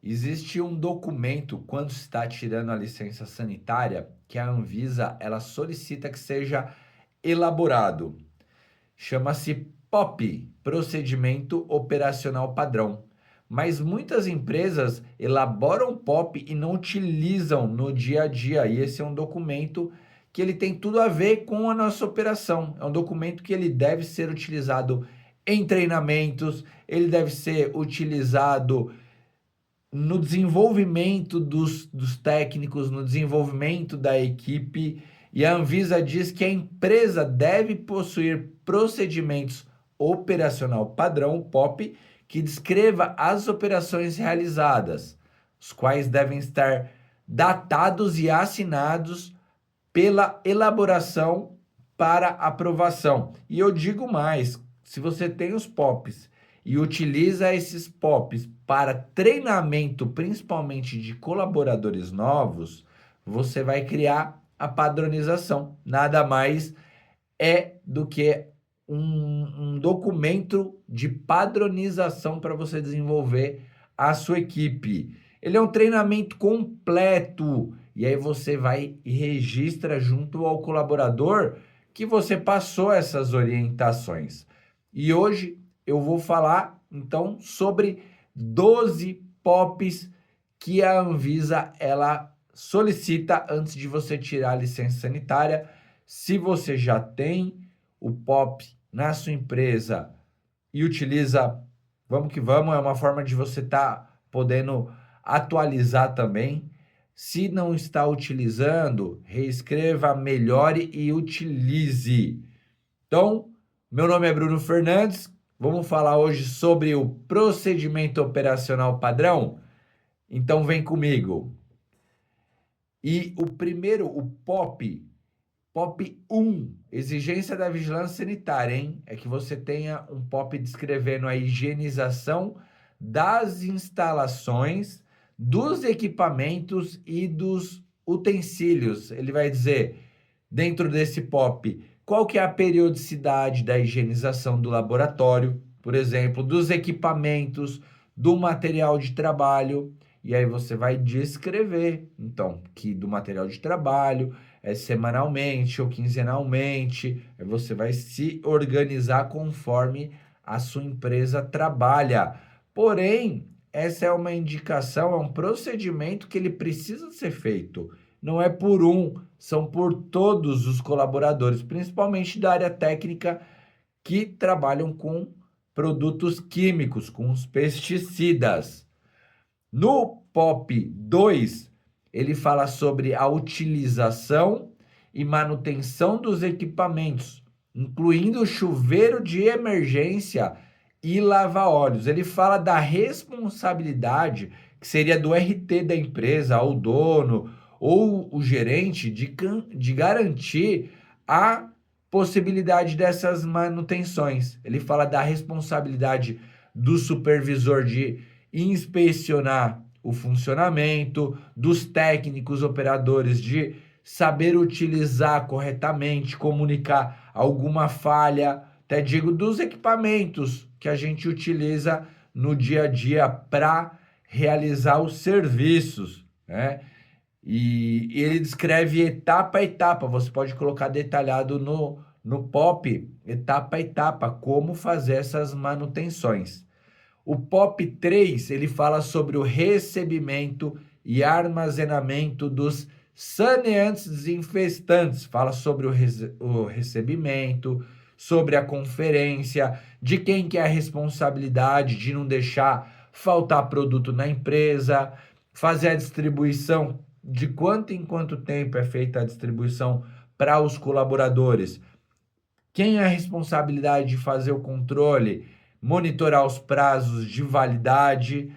Existe um documento quando se está tirando a licença sanitária que a Anvisa ela solicita que seja elaborado. Chama-se POP, Procedimento Operacional Padrão. Mas muitas empresas elaboram POP e não utilizam no dia a dia. E esse é um documento que ele tem tudo a ver com a nossa operação. É um documento que ele deve ser utilizado em treinamentos, ele deve ser utilizado no desenvolvimento dos técnicos, no desenvolvimento da equipe, e a Anvisa diz que a empresa deve possuir procedimentos operacional padrão, POP, que descreva as operações realizadas, os quais devem estar datados e assinados pela elaboração para aprovação. E eu digo mais, se você tem os POPs e utiliza esses POPs para treinamento, principalmente de colaboradores novos, você vai criar a padronização. Nada mais é do que um documento de padronização para você desenvolver a sua equipe. Ele é um treinamento completo. E aí você vai e registra junto ao colaborador que você passou essas orientações. E hoje eu vou falar então sobre 12 POPs que a Anvisa ela solicita antes de você tirar a licença sanitária. Se você já tem o POP na sua empresa e utiliza, vamos que vamos, é uma forma de você estar podendo atualizar também. Se não está utilizando, reescreva, melhore e utilize. Então, meu nome é Bruno Fernandes. Vamos falar hoje sobre o procedimento operacional padrão? Então vem comigo. E o primeiro, o POP 1, exigência da vigilância sanitária, hein? É que você tenha um POP descrevendo a higienização das instalações, dos equipamentos e dos utensílios. Ele vai dizer, dentro desse POP, qual que é a periodicidade da higienização do laboratório, por exemplo, dos equipamentos, do material de trabalho, e aí você vai descrever, então, que do material de trabalho é semanalmente ou quinzenalmente, aí você vai se organizar conforme a sua empresa trabalha. Porém, essa é uma indicação, é um procedimento que ele precisa ser feito. Não é por um, são por todos os colaboradores, principalmente da área técnica que trabalham com produtos químicos, com os pesticidas. No POP 2, ele fala sobre a utilização e manutenção dos equipamentos, incluindo chuveiro de emergência e lava-óleos. Ele fala da responsabilidade, que seria do RT da empresa, o dono ou o gerente, de garantir a possibilidade dessas manutenções. Ele fala da responsabilidade do supervisor de inspecionar o funcionamento, dos técnicos operadores de saber utilizar corretamente, comunicar alguma falha, até digo dos equipamentos que a gente utiliza no dia a dia para realizar os serviços, né? E ele descreve etapa a etapa, você pode colocar detalhado no POP, etapa a etapa, como fazer essas manutenções. O POP 3, ele fala sobre o recebimento e armazenamento dos saneantes desinfestantes. Fala sobre o recebimento, sobre a conferência, de quem que é a responsabilidade de não deixar faltar produto na empresa, fazer a distribuição, de quanto em quanto tempo é feita a distribuição para os colaboradores. Quem é a responsabilidade de fazer o controle, monitorar os prazos de validade?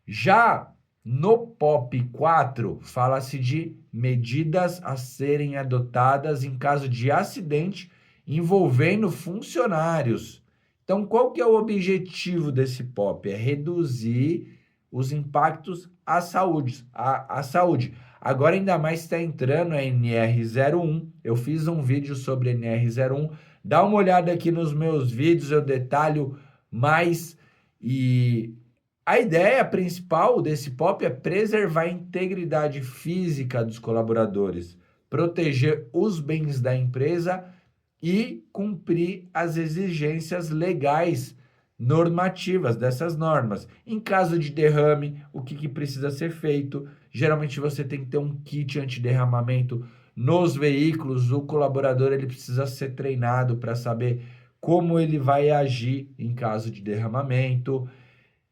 Já no POP 4, fala-se de medidas a serem adotadas em caso de acidente envolvendo funcionários. Então, qual que é o objetivo desse POP? É reduzir os impactos à saúde. Agora, ainda mais está entrando a NR01. Eu fiz um vídeo sobre NR01. Dá uma olhada aqui nos meus vídeos, eu detalho mais. E A ideia principal desse POP é preservar a integridade física dos colaboradores, proteger os bens da empresa e cumprir as exigências legais normativas dessas normas. Em caso de derrame, o que precisa ser feito? Geralmente você tem que ter um kit antiderramamento nos veículos. O colaborador ele precisa ser treinado para saber como ele vai agir em caso de derramamento.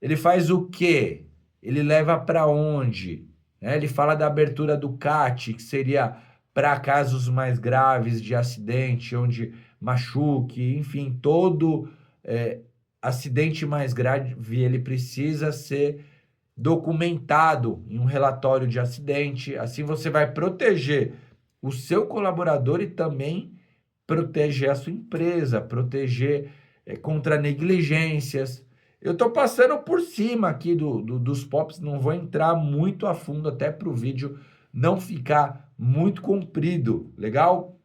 Ele faz o quê? Ele leva para onde? Né? Ele fala da abertura do CAT, que seria para casos mais graves de acidente, onde machuque, enfim, todo acidente mais grave, ele precisa ser documentado em um relatório de acidente. Assim você vai proteger o seu colaborador e também proteger a sua empresa, proteger contra negligências. Eu estou passando por cima aqui dos POPs, não vou entrar muito a fundo até para o vídeo não ficar muito comprido, legal?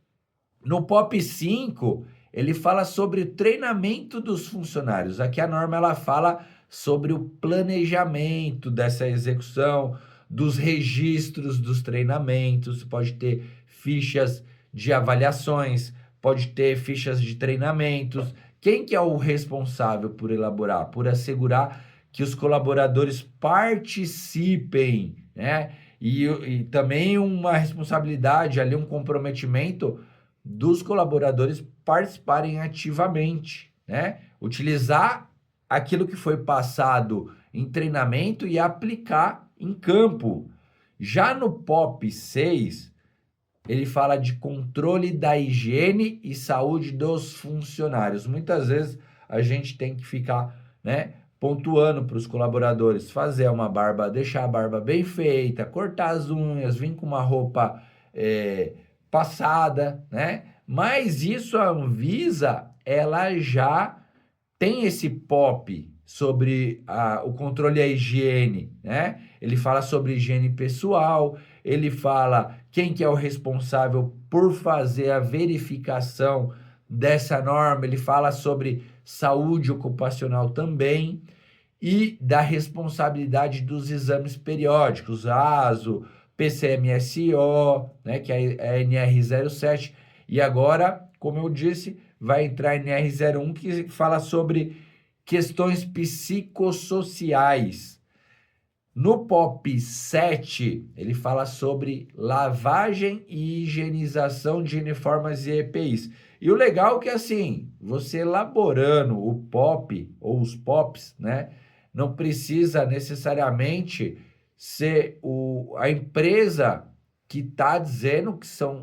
No POP 5, ele fala sobre o treinamento dos funcionários. Aqui a norma ela fala sobre o planejamento dessa execução, dos registros dos treinamentos, pode ter fichas de avaliações, pode ter fichas de treinamentos. Quem que é o responsável por elaborar? Por assegurar que os colaboradores participem, né? E também uma responsabilidade ali, um comprometimento dos colaboradores participarem ativamente, né? Utilizar aquilo que foi passado em treinamento e aplicar em campo. Já no POP 6, ele fala de controle da higiene e saúde dos funcionários. Muitas vezes a gente tem que ficar, né, pontuando para os colaboradores, fazer uma barba, deixar a barba bem feita, cortar as unhas, vir com uma roupa passada, né? Mas isso a Anvisa, ela já tem esse POP sobre o controle da higiene, né? Ele fala sobre higiene pessoal, ele fala quem que é o responsável por fazer a verificação dessa norma, ele fala sobre saúde ocupacional também e da responsabilidade dos exames periódicos, ASO, PCMSO, né, que é a NR07, e agora, como eu disse, vai entrar a NR01, que fala sobre questões psicossociais. No POP 7, ele fala sobre lavagem e higienização de uniformes e EPIs. E o legal é que, assim, você elaborando o POP, ou os POPs, né, não precisa necessariamente ser a empresa que está dizendo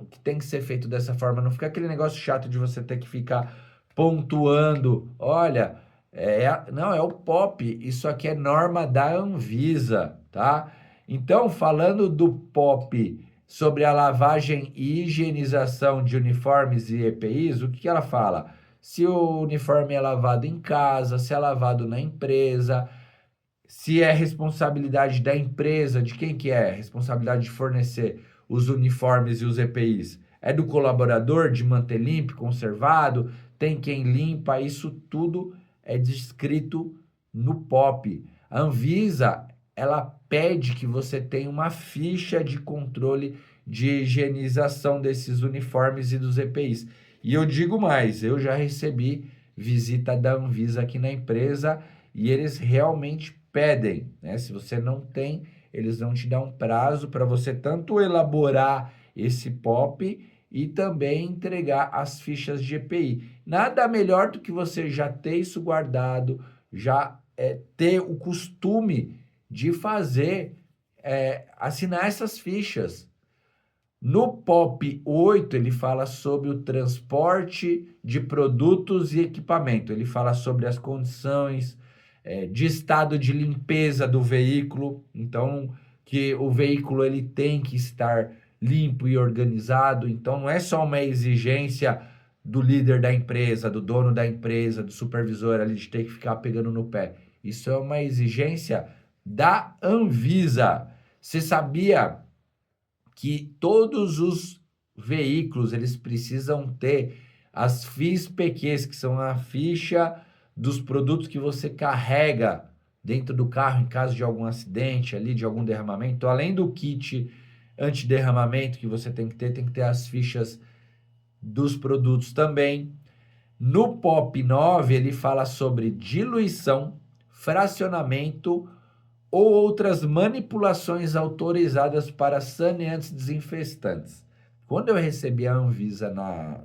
que tem que ser feito dessa forma. Não fica aquele negócio chato de você ter que ficar pontuando. Olha, não, é o POP. Isso aqui é norma da Anvisa, tá? Então, falando do POP sobre a lavagem e higienização de uniformes e EPIs, o que ela fala? Se o uniforme é lavado em casa, se é lavado na empresa, se é responsabilidade da empresa, de quem que é? Responsabilidade de fornecer os uniformes e os EPIs. É do colaborador de manter limpo, conservado, tem quem limpa, isso tudo é descrito no POP. A Anvisa, ela pede que você tenha uma ficha de controle de higienização desses uniformes e dos EPIs. E eu digo mais, eu já recebi visita da Anvisa aqui na empresa e eles realmente pedem, né? Se você não tem, eles vão te dar um prazo para você tanto elaborar esse POP e também entregar as fichas de EPI. Nada melhor do que você já ter isso guardado, já ter o costume de fazer, assinar essas fichas. No POP 8, ele fala sobre o transporte de produtos e equipamento. Ele fala sobre as condições de estado de limpeza do veículo. Então, que o veículo ele tem que estar limpo e organizado. Então, não é só uma exigência do líder da empresa, do dono da empresa, do supervisor ali de ter que ficar pegando no pé. Isso é uma exigência da Anvisa. Você sabia que todos os veículos eles precisam ter as FIS-PQs, que são a ficha dos produtos que você carrega dentro do carro em caso de algum acidente ali, de algum derramamento. Além do kit antiderramamento que você tem que ter as fichas dos produtos também. No POP 9, ele fala sobre diluição, fracionamento ou outras manipulações autorizadas para saneantes desinfestantes. Quando eu recebi a Anvisa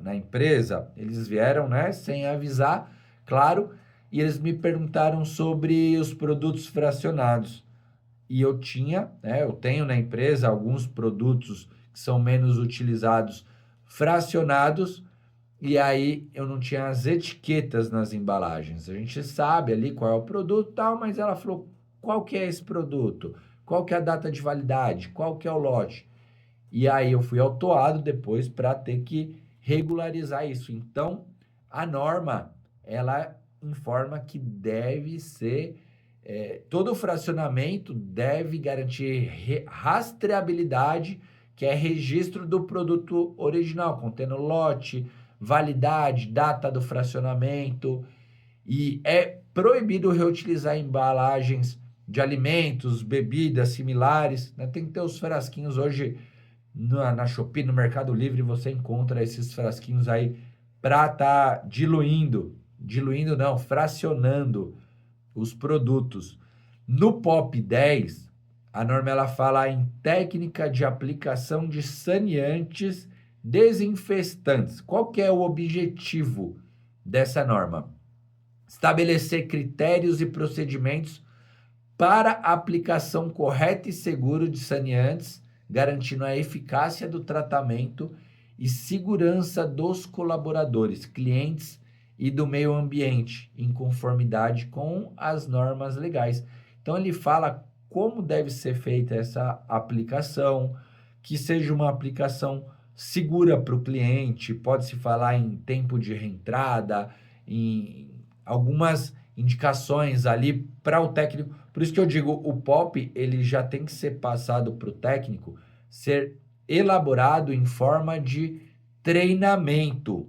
na empresa, eles vieram, né, sem avisar, claro, e eles me perguntaram sobre os produtos fracionados. E eu tinha, né, eu tenho na empresa alguns produtos que são menos utilizados fracionados, e aí eu não tinha as etiquetas nas embalagens. A gente sabe ali qual é o produto e tal, mas ela falou, qual que é esse produto? Qual que é a data de validade? Qual que é o lote? E aí eu fui autuado depois para ter que regularizar isso. Então, a norma, ela informa que deve ser, todo o fracionamento deve garantir rastreabilidade, que é registro do produto original, contendo lote, validade, data do fracionamento, e é proibido reutilizar embalagens de alimentos, bebidas similares, né? Tem que ter os frasquinhos hoje na Shopee, no Mercado Livre, você encontra esses frasquinhos aí para estar diluindo não, fracionando os produtos. No POP 10, a norma ela fala em técnica de aplicação de saneantes desinfestantes. Qual que é o objetivo dessa norma? Estabelecer critérios e procedimentos para a aplicação correta e segura de saneantes, garantindo a eficácia do tratamento e segurança dos colaboradores, clientes e do meio ambiente, em conformidade com as normas legais. Então, ele fala como deve ser feita essa aplicação, que seja uma aplicação segura para o cliente, pode-se falar em tempo de reentrada, em algumas indicações ali para o técnico. Por isso que eu digo, o POP ele já tem que ser passado para o técnico, ser elaborado em forma de treinamento,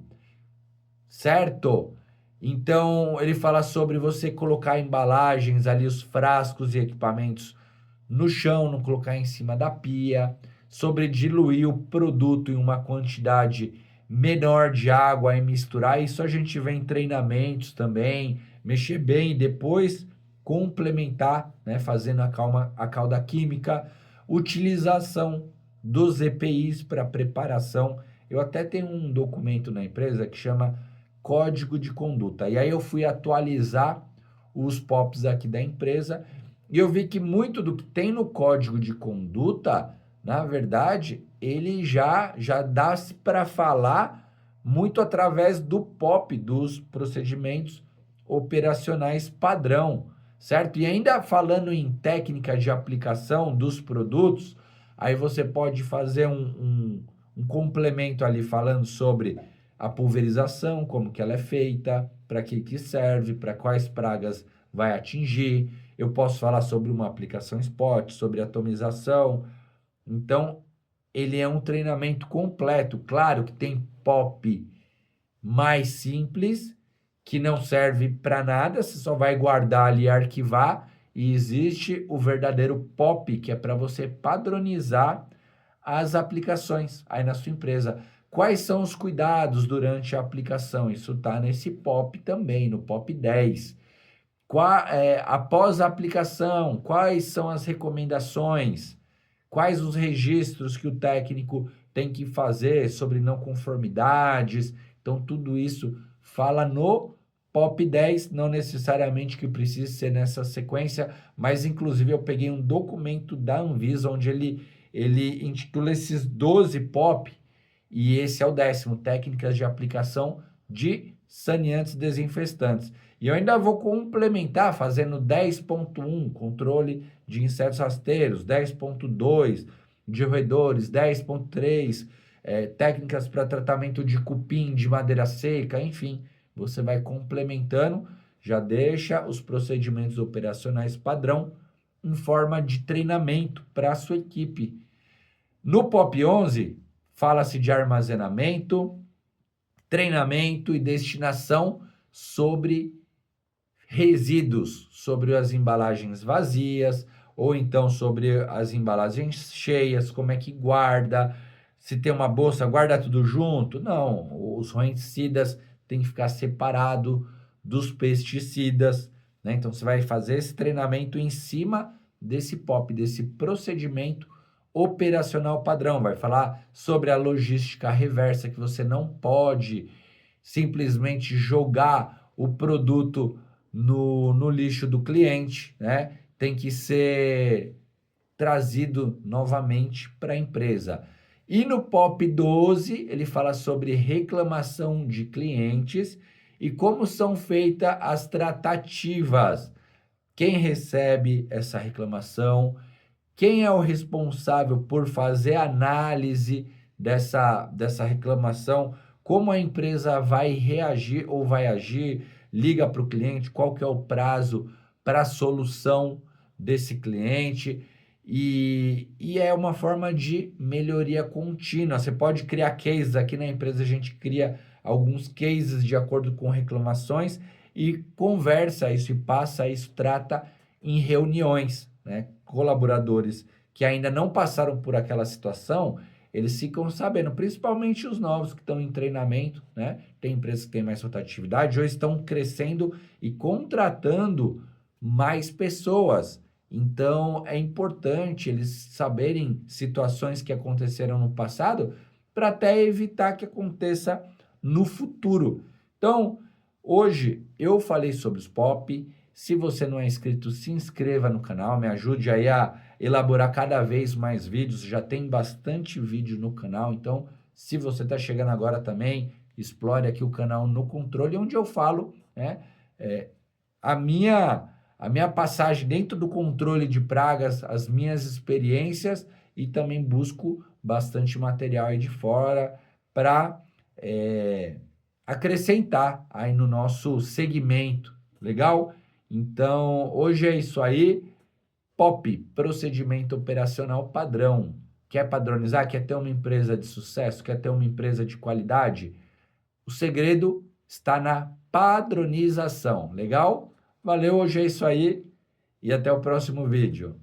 certo? Então, ele fala sobre você colocar embalagens ali, os frascos e equipamentos no chão, não colocar em cima da pia, sobre diluir o produto em uma quantidade menor de água e misturar. Isso a gente vê em treinamentos também, mexer bem e depois complementar, né, fazendo a calda química, utilização dos EPIs para preparação. Eu até tenho um documento na empresa que chama Código de Conduta. E aí eu fui atualizar os POPs aqui da empresa e eu vi que muito do que tem no código de conduta, na verdade, ele já dá-se para falar muito através do POP, dos procedimentos operacionais padrão, certo? E ainda falando em técnica de aplicação dos produtos, aí você pode fazer um complemento ali falando sobre a pulverização, como que ela é feita, para que serve, para quais pragas vai atingir. Eu posso falar sobre uma aplicação spot, sobre atomização. Então, ele é um treinamento completo. Claro que tem POP mais simples, que não serve para nada, você só vai guardar ali e arquivar. E existe o verdadeiro POP, que é para você padronizar as aplicações aí na sua empresa. Quais são os cuidados durante a aplicação? Isso está nesse POP também, no POP 10. Após a aplicação, quais são as recomendações? Quais os registros que o técnico tem que fazer sobre não conformidades? Então, tudo isso fala no POP 10, não necessariamente que precise ser nessa sequência, mas inclusive eu peguei um documento da Anvisa onde ele intitula esses 12 POP e esse é o 10º, técnicas de aplicação de saneantes desinfestantes. E eu ainda vou complementar fazendo 10.1, controle de insetos rasteiros, 10.2, de roedores, 10.3, técnicas para tratamento de cupim, de madeira seca, enfim, você vai complementando, já deixa os procedimentos operacionais padrão em forma de treinamento para a sua equipe. No POP 11, fala-se de armazenamento, treinamento e destinação sobre resíduos sobre as embalagens vazias, ou então sobre as embalagens cheias, como é que guarda, se tem uma bolsa, guarda tudo junto? Não, os roenticidas têm que ficar separado dos pesticidas, né? Então, você vai fazer esse treinamento em cima desse POP, desse procedimento operacional padrão. Vai falar sobre a logística reversa, que você não pode simplesmente jogar o produto no lixo do cliente, né? Tem que ser trazido novamente para a empresa. E no POP 12, ele fala sobre reclamação de clientes e como são feitas as tratativas. Quem recebe essa reclamação, quem é o responsável por fazer a análise dessa reclamação, como a empresa vai reagir ou vai agir, liga para o cliente, qual que é o prazo para a solução desse cliente, e é uma forma de melhoria contínua. Você pode criar cases, aqui na empresa a gente cria alguns cases de acordo com reclamações e conversa isso e passa isso, trata em reuniões, né? Colaboradores que ainda não passaram por aquela situação, eles ficam sabendo, principalmente os novos que estão em treinamento, né? Tem empresas que têm mais rotatividade ou estão crescendo e contratando mais pessoas. Então, é importante eles saberem situações que aconteceram no passado para até evitar que aconteça no futuro. Então, hoje eu falei sobre os POP. Se você não é inscrito, se inscreva no canal, me ajude aí a elaborar cada vez mais vídeos. Já tem bastante vídeo no canal, então se você está chegando agora também, explore aqui o canal No Controle, onde eu falo, né, a minha passagem dentro do controle de pragas, as minhas experiências, e também busco bastante material aí de fora para acrescentar aí no nosso segmento, legal? Então, hoje é isso aí. POP, procedimento operacional padrão. Quer padronizar? Quer ter uma empresa de sucesso? Quer ter uma empresa de qualidade? O segredo está na padronização, legal? Valeu, hoje é isso aí e até o próximo vídeo.